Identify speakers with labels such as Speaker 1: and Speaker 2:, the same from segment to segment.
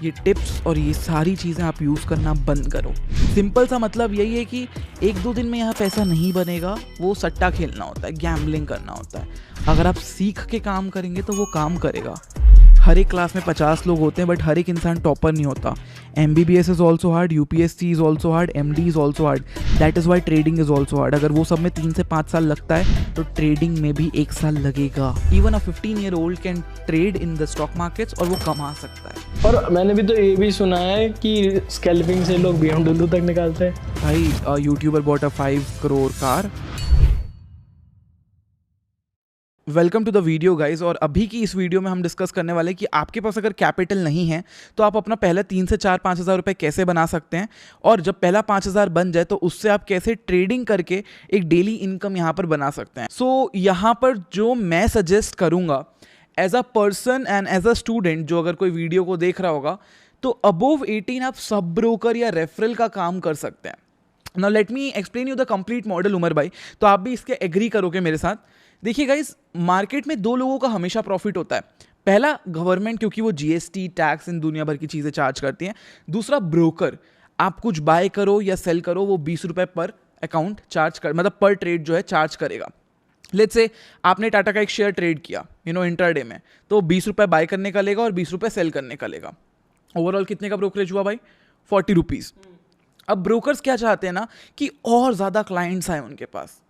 Speaker 1: ये टिप्स और ये सारी चीज़ें आप यूज़ करना बंद करो। सिंपल सा मतलब यही है कि 1-2 दिन में यहाँ पैसा नहीं बनेगा, वो सट्टा खेलना होता है, गैम्बलिंग करना होता है। अगर आप सीख के काम करेंगे तो वो काम करेगा। हर एक क्लास में 50 लोग होते हैं, बट हर एक इंसान टॉपर नहीं होता। MBBS is also hard, UPSC is also hard, MD is also hard, that is Y trading is also hard. अगर वो सब में 3 से 5 साल लगता है तो ट्रेडिंग में भी 1 साल लगेगा। Even a 15-year-old can trade in the stock markets और वो कमा सकता है।
Speaker 2: और मैंने भी तो ये भी सुना है कि स्कैल्पिंग से लोग BMW तक निकालते हैं।
Speaker 1: भाई YouTuber bought a 5 crore car. Welcome to the video guys. और अभी की इस वीडियो में हम डिस्कस करने वाले हैं कि आपके पास अगर कैपिटल नहीं है तो आप अपना पहला 3 से 4-5 हज़ार रुपये कैसे बना सकते हैं, और जब पहला 5 हज़ार बन जाए तो उससे आप कैसे ट्रेडिंग करके एक डेली इनकम यहाँ पर बना सकते हैं। सो यहाँ पर जो मैं सजेस्ट करूँगा as a person and as a student, जो अगर कोई वीडियो को देख रहा होगा, तो अबोव 18 आप सब ब्रोकर या रेफरल का काम कर सकते हैं। Now let me explain you the complete model Umar भाई, तो आप भी इसके एग्री करोगे मेरे साथ। देखिए गाइस, मार्केट में 2 लोगों का हमेशा प्रॉफिट होता है। पहला गवर्नमेंट, क्योंकि वो GST टैक्स इन दुनिया भर की चीज़ें चार्ज करती हैं। दूसरा ब्रोकर, आप कुछ बाय करो या सेल करो, वो 20 रुपये पर अकाउंट चार्ज कर, मतलब पर ट्रेड जो है चार्ज करेगा। लेट्स से आपने टाटा का एक शेयर ट्रेड किया इंट्राडे में, तो 20 रुपये बाय करने का लेगा और 20 रुपये सेल करने का लेगा। ओवरऑल कितने का ब्रोकरेज हुआ भाई? 40 रुपीज़। अब ब्रोकर्स क्या चाहते हैं ना कि और ज़्यादा क्लाइंट्स आए उनके पास।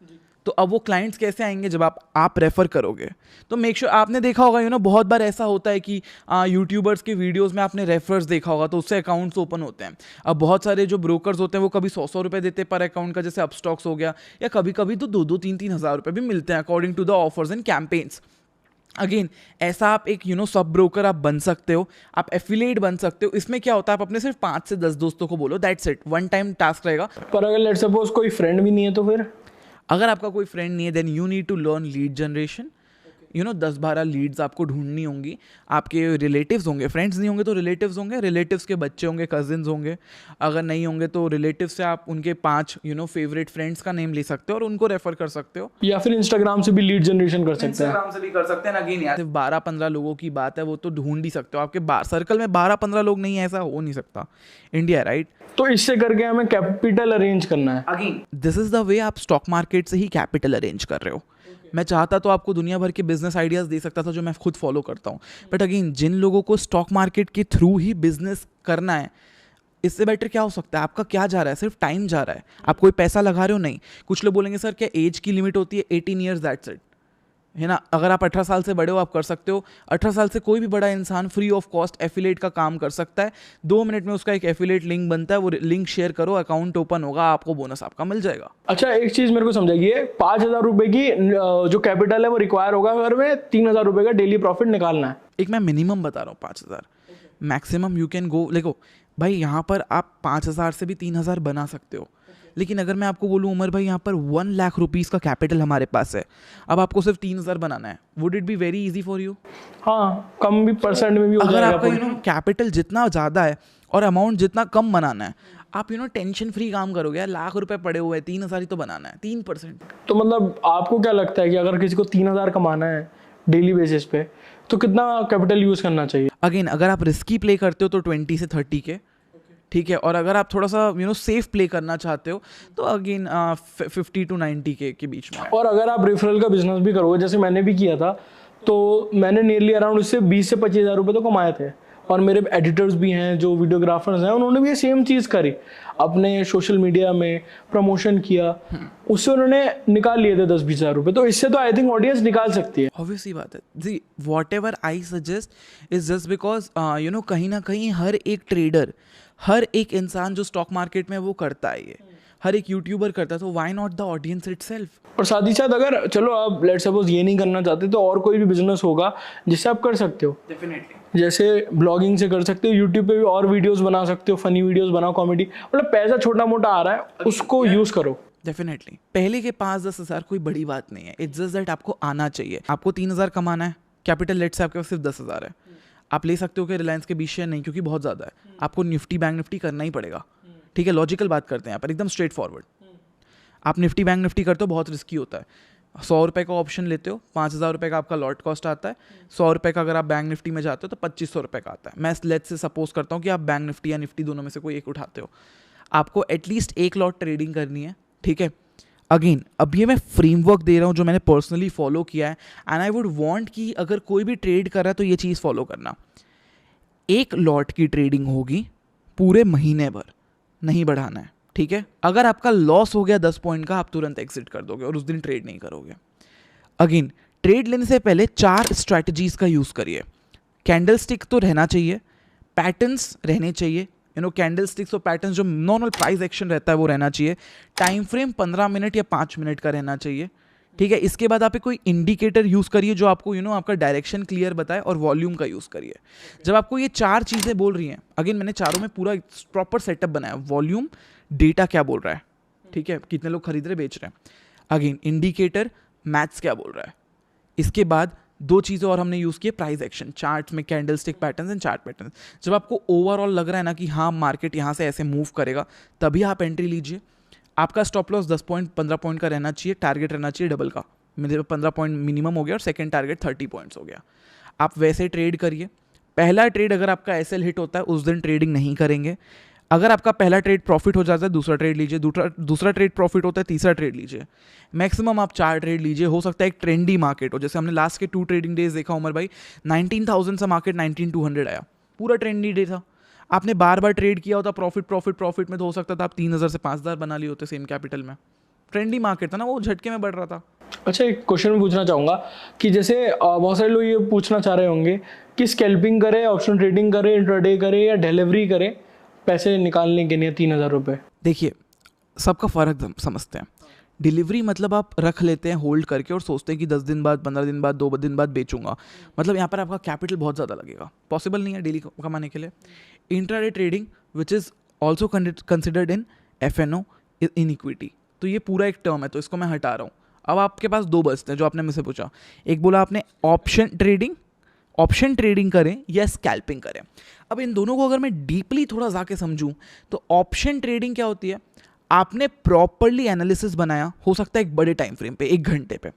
Speaker 1: तो अब वो क्लाइंट्स कैसे आएंगे? जब आप रेफर करोगे। तो मेक श्योर, आपने देखा होगा बहुत बार ऐसा होता है कि यूट्यूबर्स के वीडियोस में आपने रेफर्स देखा होगा, तो उससे अकाउंट्स ओपन होते हैं। अब बहुत सारे जो ब्रोकर्स होते हैं वो कभी 100 रुपये देते हैं पर अकाउंट का, जैसे अपस्टॉक्स हो गया, या कभी कभी तो 2-2, 3-3 हज़ार रुपये भी मिलते हैं according to the offers and campaigns. Again ऐसा आप एक सब ब्रोकर आप बन सकते हो, आप एफिलिएट बन सकते हो। इसमें क्या होता है, आप अपने सिर्फ 5 से 10 दोस्तों को बोलो, that's it, one time task रहेगा।
Speaker 2: पर अगर लेट्स सपोज कोई फ्रेंड भी नहीं है तो फिर?
Speaker 1: अगर आपका कोई फ्रेंड नहीं है, then you need to learn lead generation. 10-12 leads आपको ढूंढनी होंगी। आपके रिलेटिव्स होंगे, फ्रेंड्स नहीं होंगे तो रिलेटिव्स होंगे, रिलेटिव्स के बच्चे होंगे, कजिन्स होंगे। अगर नहीं होंगे तो रिलेटिव्स से आप उनके 5 फेवरेट फ्रेंड्स का नेम ले सकते हो और उनको रेफर कर सकते हो।
Speaker 2: या फिर इंस्टाग्राम से भी लीड जनरेशन कर सकते हैं।
Speaker 1: इंस्टाग्राम से भी कर सकते हैं। अगेन यार, सिर्फ 12-15 लोगों की बात है, वो तो ढूंढ ही सकते हो। आपके सर्कल में 12-15 लोग नहीं है, ऐसा हो नहीं सकता। India, right?
Speaker 2: तो इससे करके हमें कैपिटल अरेंज करना है।
Speaker 1: Again this is the way आप स्टॉक मार्केट से ही कैपिटल अरेंज कर रहे हो। मैं चाहता तो आपको दुनिया भर के बिजनेस आइडियाज दे सकता था जो मैं खुद फॉलो करता हूँ, बट अगेन जिन लोगों को स्टॉक मार्केट के थ्रू ही बिजनेस करना है, इससे बेटर क्या हो सकता है? आपका क्या जा रहा है? सिर्फ टाइम जा रहा है, आप कोई पैसा लगा रहे हो नहीं। कुछ लोग बोलेंगे सर क्या एज की लिमिट होती है? 18 ईयर्स, दैट्स इट, है ना। अगर आप 18 साल से बड़े हो आप कर सकते हो। 18 साल से कोई भी बड़ा इंसान फ्री ऑफ कॉस्ट एफिलिएट का काम कर सकता है। 2 मिनट में उसका एक एफिलिएट लिंक बनता है, वो लिंक शेयर करो, अकाउंट ओपन होगा, आपको बोनस आपका मिल जाएगा।
Speaker 2: अच्छा, एक चीज मेरे को समझाइए, 5,000 रुपए की जो कैपिटल है वो रिक्वायर होगा अगर मैं 3,000 रुपए का डेली प्रॉफिट निकालना है।
Speaker 1: एक मैं मिनिमम बता रहा हूँ 5,000, मैक्सिमम यू कैन गो। देखो भाई, यहाँ पर आप 5,000 से भी 3,000 बना सकते हो। लेकिन अगर मैं आपको बोलूँ उमर भाई, यहाँ पर 1 लाख रुपीज़ का कैपिटल हमारे पास है, अब आपको सिर्फ 3,000 बनाना है, would it be very easy for you?
Speaker 2: हाँ, कम भी परसेंट में भी हो
Speaker 1: अगर
Speaker 2: जाएगा।
Speaker 1: आपका कैपिटल जितना ज़्यादा है और अमाउंट जितना कम बनाना है, आप टेंशन फ्री काम करोगे। यार लाख रुपए पड़े हुए हैं, 3,000 ही तो बनाना है, 3%।
Speaker 2: तो मतलब आपको क्या लगता है कि अगर किसी को 3,000 कमाना है डेली बेसिस पे तो कितना कैपिटल यूज करना चाहिए?
Speaker 1: अगेन अगर आप रिस्की प्ले करते हो तो 20 से 30 के, ठीक है। और अगर आप थोड़ा सा सेफ प्ले करना चाहते हो तो अगेन 50 to 90 के बीच में।
Speaker 2: और अगर आप रेफरल का बिजनेस भी करोगे, जैसे मैंने भी किया था, तो मैंने नियरली अराउंड इससे 20 से 25,000 रुपये तो कमाए थे। और मेरे एडिटर्स भी हैं जो वीडियोग्राफर्स हैं, उन्होंने भी ये सेम चीज़ करी, अपने सोशल मीडिया में प्रमोशन किया, उससे उन्होंने निकाल लिए थे 10-20 हज़ार रुपये। तो इससे तो आई थिंक ऑडियंस निकाल सकती है।
Speaker 1: ऑब्वियसली बात है जी। Whatever I suggest is just because कहीं ना कहीं हर एक ट्रेडर, हर एक इंसान जो स्टॉक मार्केट में वो करता है, ये हर एक यूट्यूबर करता है, तो why not the audience itself.
Speaker 2: और साथ ही साथ अगर चलो आप लेट्स सपोज ये नहीं करना चाहते तो और कोई भी बिजनेस होगा जिससे आप कर सकते हो।
Speaker 1: डेफिनेटली
Speaker 2: जैसे ब्लॉगिंग से कर सकते हो, यूट्यूब पे भी और वीडियोस बना सकते हो, फनी वीडियोस बनाओ, कॉमेडी, मतलब पैसा छोटा मोटा आ रहा है उसको यूज करो।
Speaker 1: डेफिनेटली पहले के 5-10 हज़ार कोई बड़ी बात नहीं है, इट्स जस्ट दैट आपको आना चाहिए। आपको 3,000 कमाना है, कैपिटल लेट से आपके पास सिर्फ 10,000 है, आप ले सकते हो कि रिलायंस के 20 शेयर नहीं, क्योंकि बहुत ज़्यादा है, आपको निफ्टी बैंक निफ्टी करना ही पड़ेगा। ठीक है, लॉजिकल बात करते हैं यहाँ पर, एकदम स्ट्रेट फॉरवर्ड। आप निफ्टी बैंक निफ्टी करते हो, बहुत रिस्की होता है। 100 रुपये का ऑप्शन लेते हो, 5,000 रुपये का आपका लॉट कॉस्ट आता है। 100 रुपये का अगर आप बैंक निफ्टी में जाते हो तो 2,500 रुपये का आता है। मैं लेट्स से सपोज करता हूँ कि आप बैंक निफ्टी या निफ्टी दोनों में से कोई एक उठाते हो, आपको एटलीस्ट एक लॉट ट्रेडिंग करनी है, ठीक है। अगेन अब ये मैं फ्रेमवर्क दे रहा हूँ जो मैंने पर्सनली फॉलो किया है, एंड आई वुड वांट कि अगर कोई भी ट्रेड कर रहा है तो ये चीज़ फॉलो करना। एक लॉट की ट्रेडिंग होगी पूरे महीने भर, नहीं बढ़ाना है, ठीक है। अगर आपका लॉस हो गया 10 पॉइंट का, आप तुरंत एग्जिट कर दोगे और उस दिन ट्रेड नहीं करोगे। अगेन ट्रेड लेने से पहले 4 स्ट्रैटेजीज का यूज़ करिए। कैंडल स्टिक तो रहना चाहिए, पैटर्न्स रहने चाहिए, कैंडल स्टिक्स और पैटर्न्स जो नॉर्मल प्राइस एक्शन रहता है वो रहना चाहिए। टाइम फ्रेम 15 मिनट या 5 मिनट का रहना चाहिए, ठीक है। इसके बाद आप कोई इंडिकेटर यूज़ करिए जो आपको आपका डायरेक्शन क्लियर बताए, और वॉल्यूम का यूज़ करिए। जब आपको ये 4 चीज़ें बोल रही हैं, अगेन मैंने चारों में पूरा प्रॉपर सेटअप बनाया, वॉल्यूम, डेटा क्या बोल रहा है, ठीक है, कितने लोग खरीद रहे बेच रहे हैं, अगेन इंडिकेटर, मैथ्स क्या बोल रहा है। इसके बाद 2 चीज़ें और हमने यूज़ किए, प्राइस एक्शन, चार्ट्स में candle stick patterns and chart patterns. जब आपको ओवरऑल लग रहा है ना कि हाँ मार्केट यहाँ से ऐसे मूव करेगा, तभी आप एंट्री लीजिए। आपका स्टॉप लॉस 10 पॉइंट 15 पॉइंट का रहना चाहिए, टारगेट रहना चाहिए डबल का। मेरे 15 पॉइंट मिनिमम हो गया और सेकंड टारगेट 30 पॉइंट्स हो गया। आप वैसे ट्रेड करिए। पहला ट्रेड अगर आपका एसएल हिट होता है उस दिन ट्रेडिंग नहीं करेंगे। अगर आपका पहला ट्रेड प्रॉफिट हो जाता है, दूसरा ट्रेड लीजिए, दूसरा ट्रेड प्रॉफिट होता है, तीसरा ट्रेड लीजिए। मैक्सिमम आप 4 ट्रेड लीजिए। हो सकता है एक ट्रेंडी मार्केट हो, जैसे हमने लास्ट के 2 ट्रेडिंग डेज देखा उमर भाई, 19,000 से मार्केट 19,200 आया, पूरा ट्रेंडी डे था। आपने बार बार ट्रेड किया होता, प्रॉफिट में तो हो सकता था आप 3,000 से 5,000 बना लिए होते सेम कैपिटल में। ट्रेंडी मार्केट था ना, वो झटके में बढ़ रहा था।
Speaker 2: अच्छा, एक क्वेश्चन मैं पूछना चाहूँगा कि जैसे बहुत सारे लोग ये पूछना चाह रहे होंगे कि स्कैल्पिंग करे, ऑप्शन ट्रेडिंग करे, इंट्राडे करे या डिलीवरी करे पैसे निकालने के लिए 3,000 रुपये।
Speaker 1: देखिए सबका फ़र्क समझते हैं। डिलीवरी मतलब आप रख लेते हैं होल्ड करके और सोचते हैं कि 10 दिन बाद, 15 दिन बाद, 2 दिन बाद बेचूंगा। मतलब यहाँ पर आपका कैपिटल बहुत ज़्यादा लगेगा, पॉसिबल नहीं है डेली कमाने के लिए। Intraday trading which is also considered in FNO, in equity, तो ये पूरा एक टर्म है, तो इसको मैं हटा रहा हूँ। अब आपके पास 2 बचते हैं जो आपने मुझसे पूछा। एक बोला आपने ऑप्शन ट्रेडिंग करें या स्कैल्पिंग करें। अब इन दोनों को अगर मैं डीपली थोड़ा जाके समझूं तो ऑप्शन ट्रेडिंग क्या होती है, आपने प्रॉपरली एनालिसिस बनाया, हो सकता है एक बड़े टाइम फ्रेम पे, 1 घंटे पे,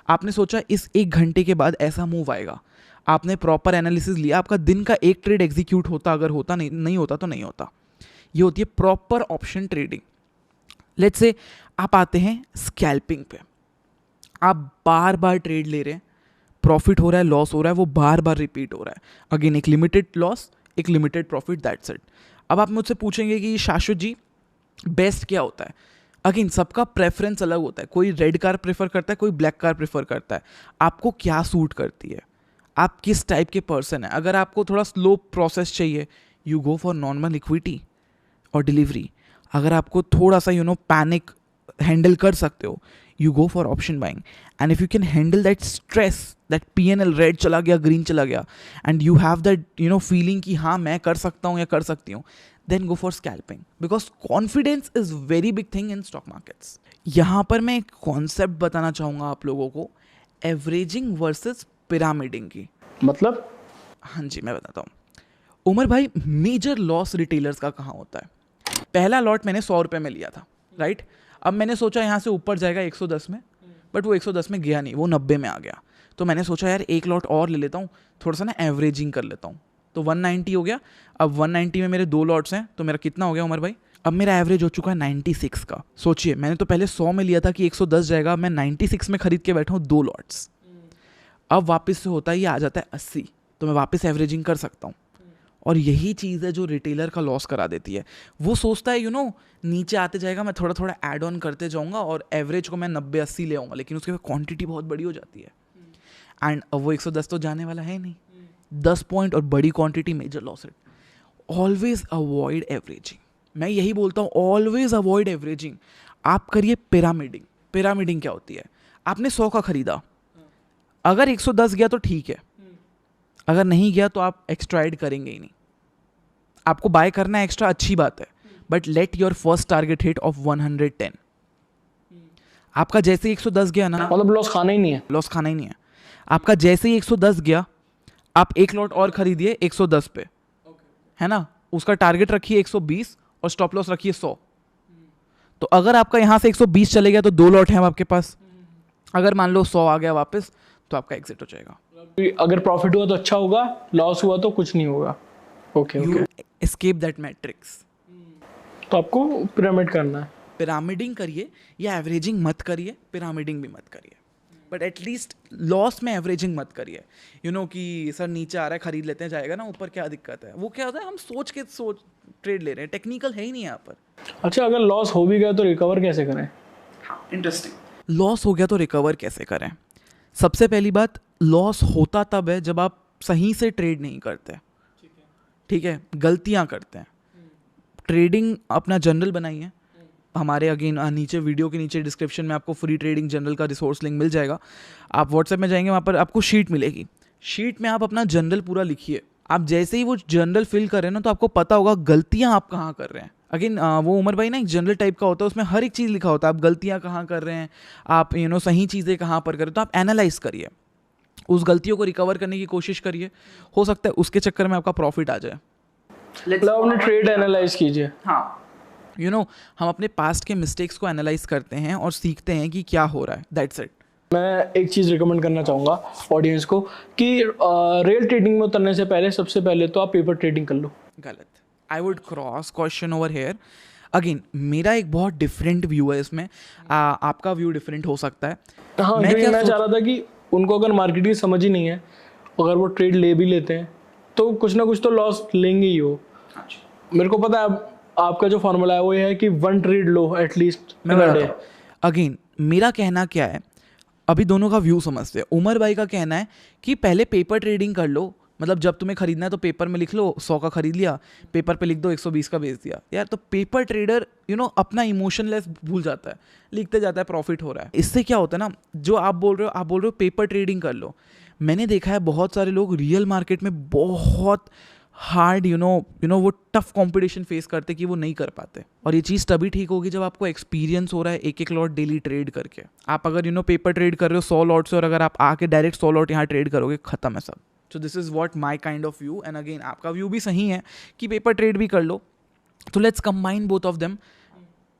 Speaker 1: आपने सोचा इस 1 घंटे के बाद ऐसा मूव आएगा, आपने प्रॉपर एनालिसिस लिया, आपका दिन का एक ट्रेड एग्जीक्यूट होता, अगर होता नहीं होता तो नहीं होता। ये होती है proper option trading. Let's say आप आते हैं स्कैल्पिंग पे, आप बार बार ट्रेड ले रहे हैं, प्रॉफिट हो रहा है, लॉस हो रहा है, वो बार बार रिपीट हो रहा है। अगेन एक लिमिटेड लॉस, एक लिमिटेड प्रॉफिट, दैट्स इट। अब आप मुझसे पूछेंगे कि शाश्वत जी बेस्ट क्या होता है। अगेन सबका प्रेफरेंस अलग होता है, कोई रेड कार प्रेफर करता है, कोई ब्लैक कार प्रेफर करता है। आपको क्या सूट करती है, आप किस टाइप के पर्सन हैं। अगर आपको थोड़ा स्लो प्रोसेस चाहिए, you go for normal equity और डिलीवरी। अगर आपको थोड़ा सा पैनिक हैंडल कर सकते हो, you go for option buying. And if you can handle that stress, that PNL red चला गया, ग्रीन चला गया, and you have that feeling कि हाँ मैं कर सकता हूँ या कर सकती हूँ, then go for scalping, because confidence is very big thing in stock markets. यहाँ पर मैं एक कॉन्सेप्ट बताना चाहूँगा आप लोगों को, एवरेजिंग वर्सेस पिरामिडिंग की।
Speaker 2: मतलब?
Speaker 1: हाँ जी मैं बताता हूँ। उमर भाई मेजर लॉस रिटेलर्स का कहाँ होता है। पहला लॉट मैंने 100 रुपये में लिया था, राइट। अब मैंने सोचा यहाँ से ऊपर जाएगा 110 में, बट वो 110 में गया नहीं, वो 90 में आ गया। तो मैंने सोचा यार एक लॉट और ले लेता हूँ, थोड़ा सा ना एवरेजिंग कर लेता हूँ, तो 190 हो गया। अब 190 में मेरे 2 लॉट्स हैं, तो मेरा कितना हो गया उमर भाई, अब मेरा एवरेज हो चुका है 96 का। सोचिए मैंने तो पहले 100 में लिया था कि 110 जाएगा, मैं 96 में खरीद के बैठा हूँ 2 लॉट्स। अब वापस से होता है ये आ जाता है 80, तो मैं वापस एवरेजिंग कर सकता हूँ। और यही चीज़ है जो रिटेलर का लॉस करा देती है। वो सोचता है नीचे आते जाएगा, मैं थोड़ा थोड़ा ऐड ऑन करते जाऊँगा और एवरेज को मैं 90-80 ले आऊँगा, लेकिन उसके बाद क्वांटिटी बहुत बड़ी हो जाती है। एंड अब वो 110 तो जाने वाला है नहीं, 10 पॉइंट और बड़ी क्वांटिटी, मेजर लॉस है। ऑलवेज अवॉइड एवरेजिंग, मैं यही बोलता हूँ, ऑलवेज अवॉइड एवरेजिंग। आप करिए पिरामिडिंग। पिरामिडिंग क्या होती है, आपने 100 का खरीदा, अगर 110 गया तो ठीक है, अगर नहीं गया तो आप एक्स्ट्रा ऐड करेंगे ही नहीं। आपको बाय करना है एक्स्ट्रा, अच्छी बात है, but let your first target hit of 110। आपका जैसे ही 110 गया ना,
Speaker 2: मतलब लॉस खाना ही नहीं है,
Speaker 1: लॉस खाना ही नहीं है। आपका जैसे ही 110 गया, आप एक लॉट और खरीदिए 110 पे, है ना, उसका टारगेट रखिए 120 और स्टॉप लॉस रखिए 100। तो अगर आपका यहाँ से 120 चले गया तो 2 लॉट हैं आपके पास, अगर मान लो 100 आ गया वापस तो आपका एग्जिट हो जाएगा।
Speaker 2: अगर प्रॉफिट हुआ तो अच्छा होगा, लॉस हुआ तो कुछ नहीं होगा। Okay
Speaker 1: you escape that matrix.
Speaker 2: तो आपको पिरामिड करना है।
Speaker 1: पिरामिडिंग करिए या एवरेजिंग मत करिए, पिरामिडिंग भी मत करिए, बट एटलीस्ट लॉस में एवरेजिंग मत करिए। कि सर नीचे आ रहा है खरीद लेते हैं, जाएगा ना ऊपर, क्या दिक्कत है। वो क्या होता है, हम सोच ट्रेड ले रहे हैं, टेक्निकल है ही नहीं यहाँ पर।
Speaker 2: अच्छा, अगर लॉस हो भी गया तो रिकवर कैसे करें?
Speaker 1: इंटरेस्टिंग। लॉस हो गया तो रिकवर कैसे करें? सबसे पहली बात, लॉस होता तब है जब आप सही से ट्रेड नहीं करते। ठीक है, गलतियाँ करते हैं। ट्रेडिंग अपना जनरल बनाइए। हमारे अगेन नीचे वीडियो के नीचे डिस्क्रिप्शन में आपको फ्री ट्रेडिंग जनरल का रिसोर्स लिंक मिल जाएगा। आप व्हाट्सएप में जाएंगे, वहाँ पर आपको शीट मिलेगी। शीट में आप अपना जनरल पूरा लिखिए। आप जैसे ही वो जनरल फिल कर रहे हैं ना, तो आपको पता होगा गलतियाँ आप कहाँ कर रहे हैं। अगेन वो उमर भाई ना एक जनरल टाइप का होता है, उसमें हर एक चीज़ लिखा होता है, आप गलतियाँ कहाँ कर रहे हैं, आप सही चीज़ें कहाँ पर कर रहे हो। तो आप एनालाइज करिए, उस गलतियों को रिकवर करने की कोशिश करिए। हो सकता है उसके चक्कर में आपका प्रॉफिट आ जाए।
Speaker 2: मतलब अपने ट्रेड एनालाइज कीजिए।
Speaker 1: हाँ, हम अपने पास्ट के मिस्टेक्स को एनालाइज करते हैं और सीखते हैं कि क्या हो रहा है। That's it.
Speaker 2: मैं एक चीज़ रिकमेंड करना चाहूँगा ऑडियंस को कि रियल ट्रेडिंग में उतरने से पहले सबसे पहले तो आप पेपर ट्रेडिंग कर लो।
Speaker 1: गलत। I would cross question over here. Again मेरा एक बहुत डिफरेंट व्यू है इसमें, आपका व्यू डिफरेंट हो सकता है।
Speaker 2: हाँ, मैं चाह रहा था कि उनको अगर मार्केट की समझ ही नहीं है, अगर वो ट्रेड ले भी लेते हैं तो कुछ ना कुछ तो लॉस लेंगे ही हो। मेरे को पता है आपका जो फॉर्मूला है वो ये है कि 1 ट्रेड लो एटलीस्ट।
Speaker 1: अगेन मेरा कहना क्या है, अभी दोनों का व्यू समझते हैं। उमर भाई का कहना है कि पहले पेपर ट्रेडिंग कर लो, मतलब जब तुम्हें खरीदना है तो पेपर में लिख लो, 100 का खरीद लिया, पेपर पे लिख दो 120 का बेच दिया। यार तो पेपर ट्रेडर अपना इमोशनलेस भूल जाता है, लिखते जाता है, प्रॉफिट हो रहा है। इससे क्या होता है ना, जो आप बोल रहे हो पेपर ट्रेडिंग कर लो। मैंने देखा है बहुत सारे लोग रियल मार्केट में बहुत हार्ड वो टफ कंपटीशन फेस करते कि वो नहीं कर पाते। और ये चीज़ तभी ठीक होगी जब आपको एक्सपीरियंस हो रहा है एक लॉट डेली ट्रेड करके। आप अगर पेपर ट्रेड कर रहे हो 100 लॉट से, और अगर आप आके डायरेक्ट 100 लॉट यहाँ ट्रेड करोगे, खत्म है सब। So this is what my kind of view. And again आपका व्यू भी सही है कि पेपर ट्रेड भी कर लो। तो let's combine both of them.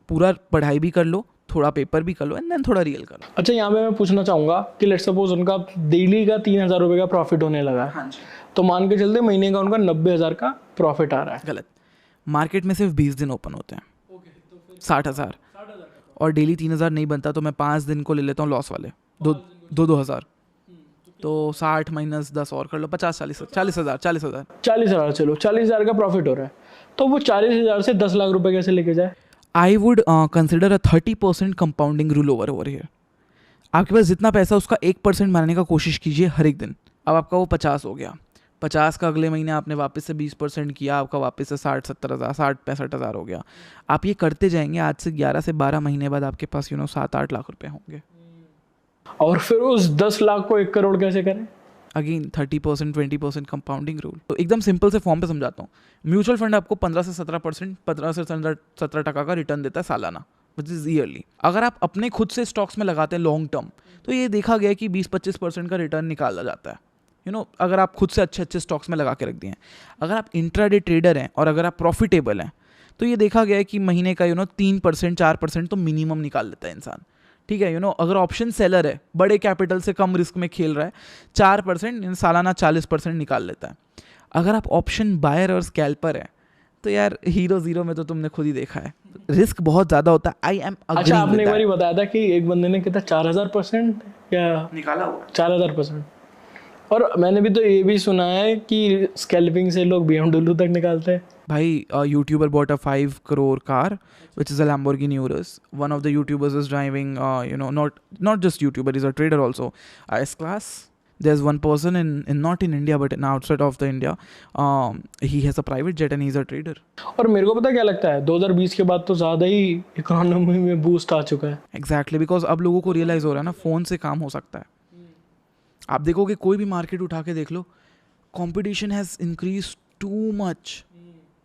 Speaker 1: पूरा पढ़ाई भी कर लो, थोड़ा पेपर भी कर लो, एंड देन थोड़ा रियल कर लो।
Speaker 2: अच्छा, यहाँ पे मैं पूछना चाहूँगा कि लेट्स सपोज उनका डेली का 3000 रुपये का प्रॉफिट होने लगा है।
Speaker 1: हाँ जी।
Speaker 2: तो मान के चलते महीने का उनका 90,000 का प्रॉफिट आ रहा है।
Speaker 1: गलत। मार्केट में सिर्फ 20 दिन ओपन होते हैं। 60,000 और डेली 3000 नहीं बनता, तो मैं 5 दिन को ले लेता हूँ लॉस वाले, 2,000। तो 60 माइनस 10 और कर लो, 40,000
Speaker 2: चलो 40,000 का प्रॉफिट हो रहा है, तो वो 40,000 से 10 लाख रुपए कैसे लेके जाए?
Speaker 1: I would consider a 30% compounding rule over here. आपके पास जितना पैसा उसका 1% बनाने का कोशिश कीजिए हर एक दिन। अब आपका वो 50 हो गया, 50 का अगले महीने आपने वापस से 20% किया, आपका वापस से 60-70,000 60-65,000 हो गया। आप ये करते जाएंगे, आज से 11 से 12 महीने बाद आपके पास 7-8 लाख रुपए होंगे।
Speaker 2: और फिर उस 10 लाख को 1 करोड़ कैसे करें?
Speaker 1: Again 30% 20% compounding rule. तो एकदम सिंपल से फॉर्म पे समझाता हूँ। म्यूचुअल फंड आपको 15 से 17% 15 से 17% का रिटर्न देता है सालाना, विच इज़ ईयरली। अगर आप अपने खुद से स्टॉक्स में लगाते हैं लॉन्ग टर्म, तो ये देखा गया कि 20-25% का रिटर्न निकाला जाता है। अगर आप खुद से अच्छे स्टॉक्स में लगा के रख दिए हैं। अगर आप इंट्राडे ट्रेडर हैं और अगर आप प्रॉफिटेबल हैं, तो ये देखा गया है कि महीने का 3% 4% तो मिनिमम निकाल लेता है इंसान। ठीक है, अगर ऑप्शन सेलर है, बड़े कैपिटल से कम रिस्क में खेल रहा है, 4% सालाना 40% निकाल लेता है। अगर आप ऑप्शन बायर और स्कैल्पर है, तो यार हीरो जीरो में तो तुमने खुद ही देखा है, रिस्क बहुत ज़्यादा होता है। I am agreeing.
Speaker 2: अच्छा, आपने एक बार बताया था कि एक बंदे ने कितना 4000% या
Speaker 1: निकाला हुआ
Speaker 2: 4000%। और मैंने भी तो ये भी सुना है कि स्कैल्पिंग से लोग BMW तक निकालते हैं।
Speaker 1: भाई YouTuber bought a 5 crore car which is a Lamborghini Urus. One of the YouTubers is driving not just YouTuber, he's a trader also, S-Class. There's one person in not in India but in outside of the India, he has a private jet and he's a trader.
Speaker 2: और मेरे को पता क्या लगता है, 2020 के बाद तो ज़्यादा ही इकोनॉमी में बूस्ट आ चुका है।
Speaker 1: Exactly, because अब लोगों को रियलाइज़ हो रहा है ना, फ़ोन से काम हो सकता है। आप देखोगे कोई भी मार्केट उठा के देख लो, competition has increase too much.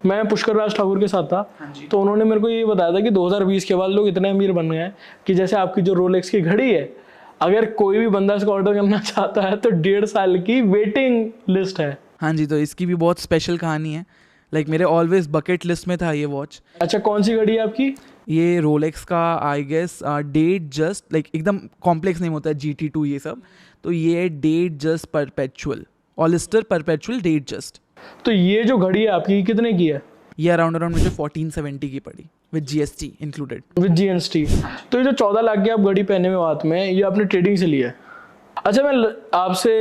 Speaker 2: मैं पुष्कर राज ठाकुर के साथ था, तो उन्होंने मेरे को ये बताया था कि 2020 के बाद लोग इतने अमीर बन गए हैं कि जैसे आपकी जो रोलेक्स की घड़ी है, अगर कोई भी बंदा इसको ऑर्डर करना चाहता है तो 1.5 साल की वेटिंग लिस्ट है।
Speaker 1: हाँ जी, तो इसकी भी बहुत स्पेशल कहानी है। लाइक मेरे ऑलवेज बकेट लिस्ट में था ये वॉच।
Speaker 2: अच्छा, कौन सी घड़ी है आपकी?
Speaker 1: ये रोलेक्स का I guess Datejust, like एकदम कॉम्प्लेक्स नेम होता है GT2 ये सब, तो ये है Datejust perpetual, oyster perpetual Datejust.
Speaker 2: तो ये जो घड़ी है आपकी कितने की है?
Speaker 1: ये अराउंड मुझे 1470 की पड़ी with GST included.
Speaker 2: With GST। तो ये जो 14 लाख की आप घड़ी पहने में हाथ में, ये आपने ट्रेडिंग से लिया है? अच्छा, मैं आपसे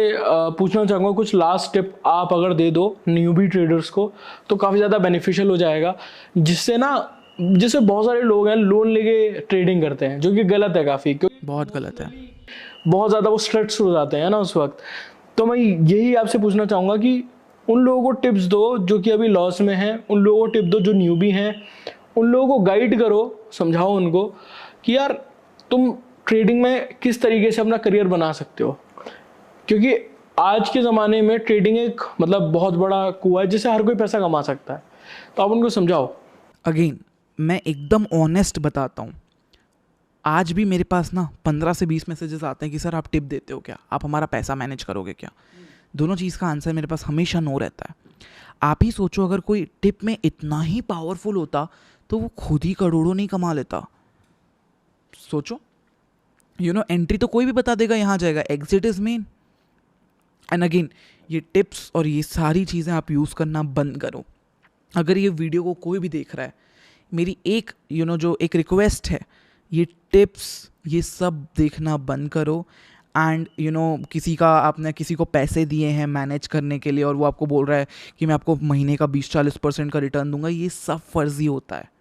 Speaker 2: पूछना चाहूँगा कुछ लास्ट टिप आप अगर दे दो न्यूबी ट्रेडर्स को तो काफ़ी ज़्यादा बेनिफिशियल हो जाएगा, जिससे बहुत सारे लोग हैं लोन लेके ट्रेडिंग करते हैं, जो कि गलत है काफ़ी, क्योंकि
Speaker 1: बहुत गलत है,
Speaker 2: बहुत ज़्यादा वो स्ट्रेस हो जाते हैं ना उस वक्त। तो मैं यही आपसे पूछना चाहूँगा कि उन लोगों को टिप्स दो जो कि अभी लॉस में हैं, उन लोगों को टिप दो जो न्यूबी हैं, उन लोगों को गाइड करो, समझाओ उनको कि यार तुम ट्रेडिंग में किस तरीके से अपना करियर बना सकते हो, क्योंकि आज के ज़माने में ट्रेडिंग एक मतलब बहुत बड़ा कुआं है जिससे हर कोई पैसा कमा सकता है। तो आप उनको समझाओ।
Speaker 1: अगेन मैं एकदम ऑनेस्ट बताता हूँ, आज भी मेरे पास ना 15 से 20 मैसेजेस आते हैं कि सर आप टिप देते हो क्या, आप हमारा पैसा मैनेज करोगे क्या। दोनों चीज़ का आंसर मेरे पास हमेशा नो रहता है। आप ही सोचो अगर कोई टिप में इतना ही पावरफुल होता तो वो खुद ही करोड़ों नहीं कमा लेता। सोचो, एंट्री तो कोई भी बता देगा यहाँ जाएगा, exit is main. And again ये टिप्स और ये सारी चीज़ें आप यूज़ करना बंद करो। अगर ये वीडियो को कोई भी देख रहा है, मेरी एक जो एक रिक्वेस्ट है, ये टिप्स ये सब देखना बंद करो। एंड आपने किसी को पैसे दिए हैं मैनेज करने के लिए और वो आपको बोल रहा है कि मैं आपको महीने का 20-40% का रिटर्न दूंगा, ये सब फर्जी होता है।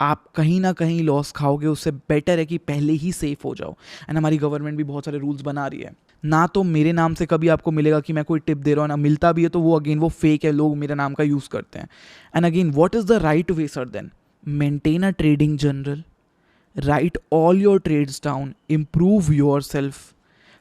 Speaker 1: आप कहीं ना कहीं लॉस खाओगे, उससे बेटर है कि पहले ही सेफ हो जाओ। एंड हमारी गवर्नमेंट भी बहुत सारे रूल्स बना रही है, ना तो मेरे नाम से कभी आपको मिलेगा कि मैं कोई टिप दे रहा हूँ, ना मिलता भी है तो वो अगेन वो फेक है, लोग मेरे नाम का यूज़ करते हैं। And again what is the right way sir then? Maintain a trading journal, write all your trades down, improve yourself.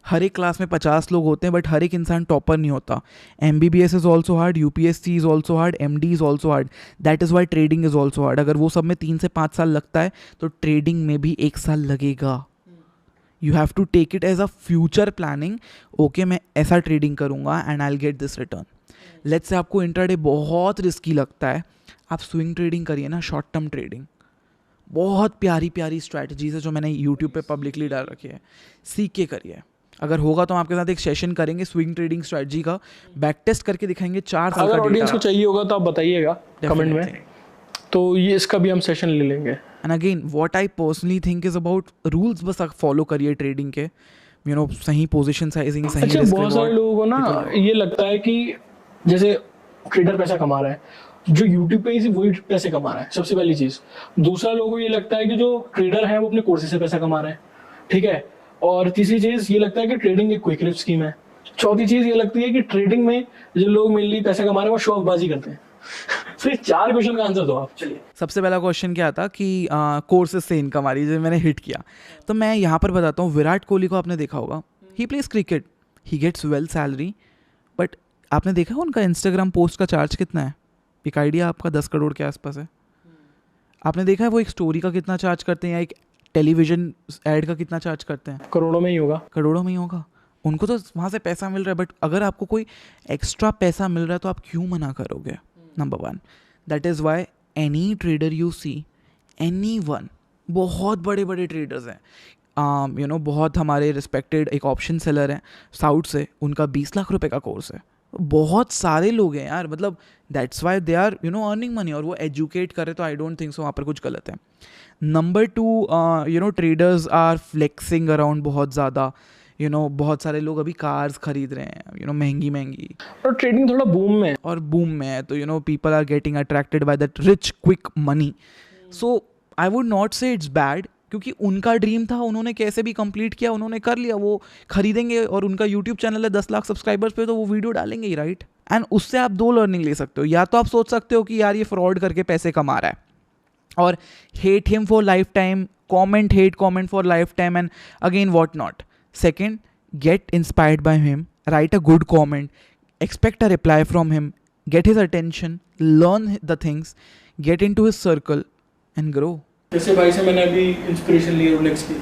Speaker 1: हर एक क्लास में 50 लोग होते हैं बट हर एक इंसान टॉपर नहीं होता। MBBS is also hard, UPSC is also hard, MD is also hard, that is Y trading is also hard. अगर वो सब में 3 से 5 साल लगता है तो ट्रेडिंग में भी 1 साल लगेगा। You have to take it as a future planning. Okay, मैं ऐसा ट्रेडिंग करूँगा and I will get this return. Let's say आपको इंट्राडे बहुत रिस्की लगता है, आप स्विंग ट्रेडिंग करिए ना, शॉर्ट टर्म ट्रेडिंग। बहुत प्यारी प्यारी स्ट्रैटेजीज है जो मैंने यूट्यूब पे पब्लिकली डाल रखी है, सीख के करिए। अगर होगा तो हम आपके साथ एक सेशन करेंगे स्विंग ट्रेडिंग स्ट्रैटेजी का, बैक टेस्ट करके दिखाएंगे 4 साल का।
Speaker 2: अगर ऑडियंस को चाहिए होगा तो आप बताइएगा कमेंट में, तो ये इसका भी हम सेशन ले लेंगे।
Speaker 1: And again what I personally think is about rules, बस आप फॉलो करिए ट्रेडिंग के, सही पोजीशन साइजिंग, सही
Speaker 2: अच्छा,
Speaker 1: रिस्क
Speaker 2: बहुत सारे लोगों को ना ये लगता है कि जैसे ट्रेडर पैसा कमा रहा है, जो यूट्यूब पे ही वही पैसे कमा रहा है, सबसे पहली चीज। दूसरा लोगों को ये लगता है कि जो ट्रेडर है वो अपने कोर्सेज से पैसा कमा रहे हैं, ठीक है। और तीसरी चीज ये लगता है कि ट्रेडिंग एक क्विक रिस्क स्कीम है। चौथी चीज ये लगती है कि ट्रेडिंग में जो लोग मेनली पैसा कमा रहे हैं वो शो ऑफबाजी करते हैं। फिर 4 क्वेश्चन का आंसर दो आप। चलिए,
Speaker 1: सबसे पहला क्वेश्चन क्या था कि कोर्सेज से इनकम आ रही है, जो मैंने हिट किया। तो मैं यहाँ पर बताता हूँ, विराट कोहली को आपने देखा होगा, he plays cricket, he gets well salary, but आपने देखा उनका इंस्टाग्राम पोस्ट का चार्ज कितना है? एक आइडिया आपका 10 करोड़ के आसपास है। आपने देखा है वो एक स्टोरी का कितना चार्ज करते हैं या एक टेलीविजन एड का कितना चार्ज करते हैं?
Speaker 2: करोड़ों में ही होगा।
Speaker 1: करोड़ों में ही होगा। उनको तो वहाँ से पैसा मिल रहा है, बट अगर आपको कोई एक्स्ट्रा पैसा मिल रहा है तो आप क्यों मना करोगे? Number 1, that is why any trader you see, any one, बहुत बड़े बड़े ट्रेडर्स हैं, बहुत हमारे रिस्पेक्टेड एक ऑप्शन सेलर हैं साउथ से, उनका 20 लाख रुपए का कोर्स है। बहुत सारे लोग हैं यार, मतलब that's why they are earning money, और वो एजुकेट करे, तो आई डोंट थिंक सो वहाँ पर कुछ गलत है। Number 2, traders are flexing around बहुत ज़्यादा। बहुत सारे लोग अभी कार्स खरीद रहे हैं, महंगी महंगी,
Speaker 2: और ट्रेडिंग थोड़ा बूम में
Speaker 1: है, तो people are getting attracted by that rich quick money. So I would not say it's bad, क्योंकि उनका ड्रीम था, उन्होंने कैसे भी कंप्लीट किया, उन्होंने कर लिया, वो खरीदेंगे, और उनका यूट्यूब चैनल है 10 लाख सब्सक्राइबर्स पे, तो वो वीडियो डालेंगे ही, राइट। एंड उससे आप 2 लर्निंग ले सकते हो। या तो आप सोच सकते हो कि यार ये फ्रॉड करके पैसे कमा रहा है, और hate him for life time, comment for life time, and again what not. Second, get inspired by him, write a good comment, expect a reply from him, get his attention, learn the things, get into his circle and grow.
Speaker 2: जैसे भाई से मैंने अभी inspiration ली Rolex की,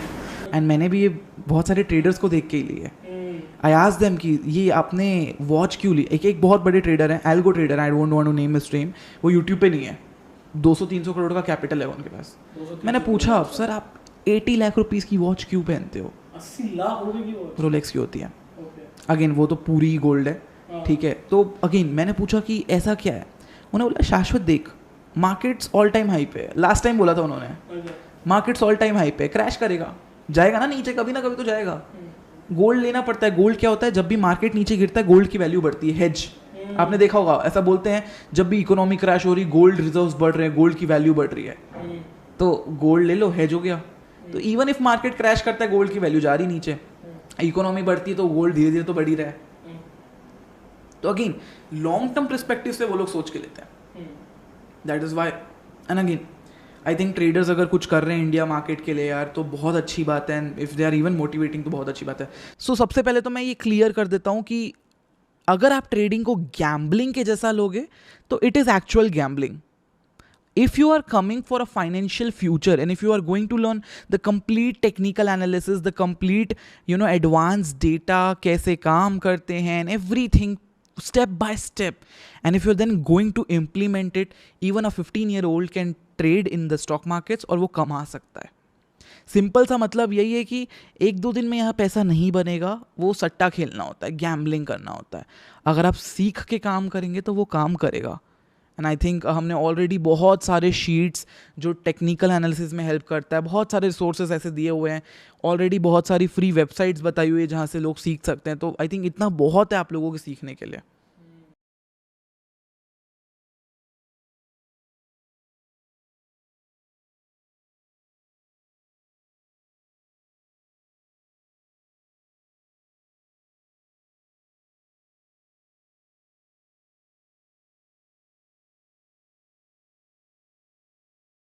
Speaker 1: and मैंने भी ये बहुत सारे ट्रेडर्स को देख के ही ली है। आई आस्क्ड देम कि ये आपने वॉच क्यों ली. एक बहुत बड़े ट्रेडर हैं, algo trader, I don't want to name his name, वो यूट्यूब पे नहीं है, 200-300 करोड़ का कैपिटल है उनके पास. मैंने पूछा सर आप 80 लाख रुपीस की वॉच क्यों पहनते हो?
Speaker 2: 80 लाख रुपए की वॉच?
Speaker 1: रोलेक्स की होती है. अगेन वो तो पूरी गोल्ड है, ठीक है. तो अगेन मैंने पूछा कि ऐसा क्या है. उन्होंने बोला शाश्वत देख, मार्केट्स ऑल टाइम हाई पे है. लास्ट टाइम बोला था उन्होंने, मार्केट्स ऑल टाइम हाई पे, क्रैश करेगा, जाएगा ना नीचे, कभी ना कभी तो जाएगा. गोल्ड लेना पड़ता है. गोल्ड क्या होता है, जब भी मार्केट नीचे गिरता है गोल्ड की वैल्यू बढ़ती है. हेज आपने देखा होगा, ऐसा बोलते हैं जब भी इकोनॉमी क्रैश हो रही, गोल्ड रिजर्व्स बढ़ रहे हैं, गोल्ड की वैल्यू बढ़ रही है. तो गोल्ड ले लो, हेज हो गया. तो इवन इफ मार्केट क्रैश करता है, गोल्ड की वैल्यू जा रही नीचे, इकोनॉमी बढ़ती है तो गोल्ड धीरे धीरे तो बढ़ ही रहा है. तो अगेन लॉन्ग टर्म पर्सपेक्टिव से वो लोग सोच के लेते हैं. That is why. And again I think traders अगर कुछ कर रहे हैं इंडिया मार्केट के लिए यार, तो बहुत अच्छी बात है. And if they are even motivating तो बहुत अच्छी बात है. सो सबसे पहले तो मैं ये क्लियर कर देता हूँ कि अगर आप ट्रेडिंग को गैम्बलिंग के जैसा लोगे तो it is actual gambling. If you are coming for a financial future and if you are going to learn the complete technical analysis, the complete advanced data, कैसे काम करते हैं and everything step by step, and if you're then going to implement it, even a 15-year-old can trade in the stock markets और वो कमा सकता है. Simple सा मतलब यही है कि 1-2 दिन में यहाँ पैसा नहीं बनेगा, वो सट्टा खेलना होता है, गैम्बलिंग करना होता है. अगर आप सीख के काम करेंगे तो वो काम करेगा. एंड आई थिंक हमने ऑलरेडी बहुत सारे शीट्स जो टेक्निकल एनालिसिस में हेल्प करता है, बहुत सारे रिसोर्सेज ऐसे दिए हुए हैं ऑलरेडी, बहुत सारी फ्री वेबसाइट्स बताई हुई है जहाँ से लोग सीख सकते हैं. तो आई थिंक इतना बहुत है आप लोगों के सीखने के लिए.